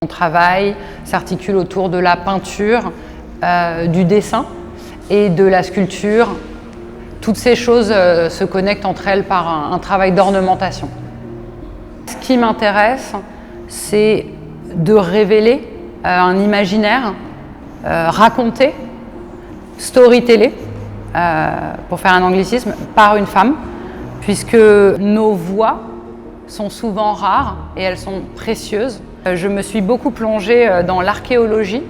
Mon travail s'articule autour de la peinture, du dessin et de la sculpture. Toutes ces choses se connectent entre elles par un travail d'ornementation. Ce qui m'intéresse, c'est de révéler un imaginaire, raconté, storytellé, pour faire un anglicisme, par une femme, puisque nos voix sont souvent rares et elles sont précieuses. Je me suis beaucoup plongée dans l'archéologie,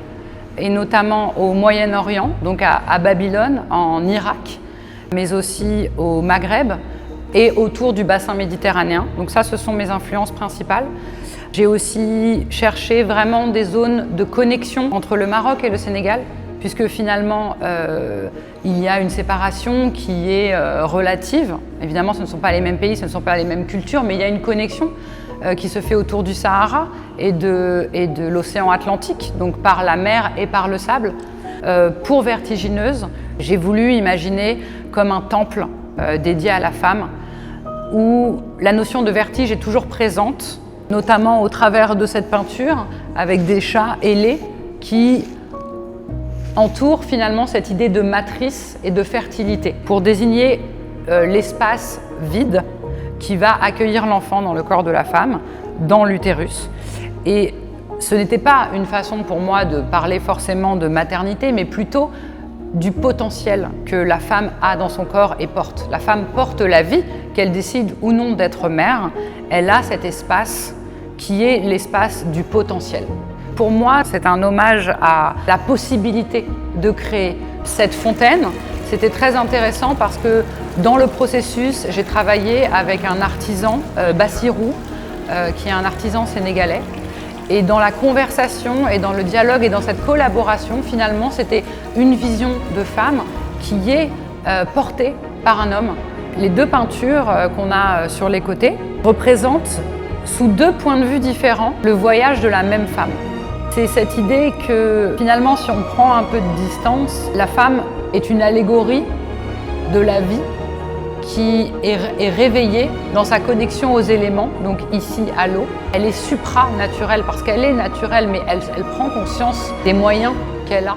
et notamment au Moyen-Orient, donc à Babylone, en Irak, mais aussi au Maghreb et autour du bassin méditerranéen. Donc ça, ce sont mes influences principales. J'ai aussi cherché vraiment des zones de connexion entre le Maroc et le Sénégal, puisque finalement, il y a une séparation qui est relative. Évidemment, ce ne sont pas les mêmes pays, ce ne sont pas les mêmes cultures, mais il y a une connexion qui se fait autour du Sahara et de l'océan Atlantique, donc par la mer et par le sable. Pour Vertigineuse, j'ai voulu imaginer comme un temple dédié à la femme, où la notion de vertige est toujours présente, notamment au travers de cette peinture, avec des chats ailés qui entourent finalement cette idée de matrice et de fertilité, pour désigner l'espace vide qui va accueillir l'enfant dans le corps de la femme, dans l'utérus. Et ce n'était pas une façon pour moi de parler forcément de maternité, mais plutôt du potentiel que la femme a dans son corps et porte. La femme porte la vie, qu'elle décide ou non d'être mère, elle a cet espace qui est l'espace du potentiel. Pour moi, c'est un hommage à la possibilité de créer cette fontaine. C'était très intéressant parce que dans le processus, j'ai travaillé avec un artisan, Bassirou, qui est un artisan sénégalais. Et dans la conversation et dans le dialogue et dans cette collaboration, finalement, c'était une vision de femme qui est portée par un homme. Les deux peintures qu'on a sur les côtés représentent, sous deux points de vue différents, le voyage de la même femme. C'est cette idée que finalement, si on prend un peu de distance, la femme est une allégorie de la vie qui est réveillée dans sa connexion aux éléments, donc ici à l'eau. Elle est supra-naturelle parce qu'elle est naturelle, mais elle prend conscience des moyens qu'elle a.